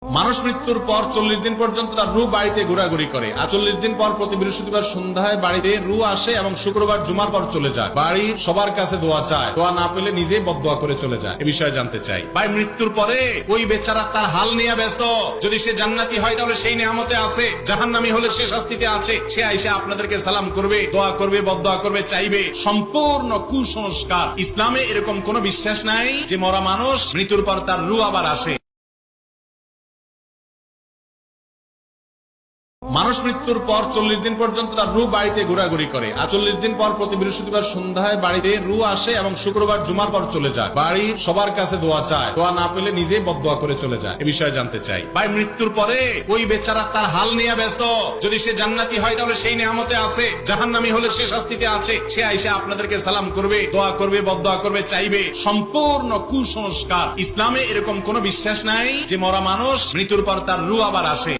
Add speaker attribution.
Speaker 1: মানুষ মৃত্যুর পর 40 দিন পর্যন্ত তার রূহ বাড়িতে ঘোরাঘুরি করে, আর 40 দিন পর প্রতি বৃহস্পতিবার সন্ধ্যায় বাড়িতে রূহ আসে এবং শুক্রবার জুমার পর চলে যায়। বাড়ি সবার কাছে দোয়া চায়, দোয়া না পেলে নিজেই বদদোয়া করে চলে যায়। এ বিষয়ে জানতে চাই। ভাই, মৃত্যুর পরে ওই বেচারা তার হাল নিয়ে ব্যস্ত। যদি সে জান্নাতি হয় তাহলে সেই নিয়ামতে আছে, জাহান্নামী হলে সে শাস্তিতে আছে। সে আইসা আপনাদেরকে সালাম করবে, দোয়া করবে, বদদোয়া করবে, চাইবে। সম্পূর্ণ কুসংস্কার। ইসলামে এরকম কোনো বিশ্বাস নাই যে মরা মানুষ মৃত্যুর পর তার রূহ আবার আসে। মানুষ মৃত্যুর পর 40 দিন পর্যন্ত তার রূহ বাড়িতে ঘোরাঘুরি করে, আর 40 দিন পর প্রতি বৃহস্পতিবার সন্ধ্যায় বাড়িতে রূহ আসে এবং শুক্রবার জুমার পর চলে যায়। বাড়ি সবার কাছে দোয়া চায়, দোয়া না পেলে নিজেই বদদোয়া করে চলে যায়। এ বিষয়ে জানতে চাই। ভাই, মৃত্যুর পরে ওই বেচারা তার হাল নিয়ে ব্যস্ত। যদি সে জান্নাতি হয় তাহলে সেই নিয়ামতে আছে, জাহান্নামী হলে সে শাস্তিতে আছে। সে আইসা আপনাদেরকে সালাম করবে, দোয়া করবে, বদদোয়া করবে, চাইবে। সম্পূর্ণ কুসংস্কার। ইসলামে এরকম কোনো বিশ্বাস নাই যে মরা মানুষ মৃত্যুর পর তার রূহ আবার আসে।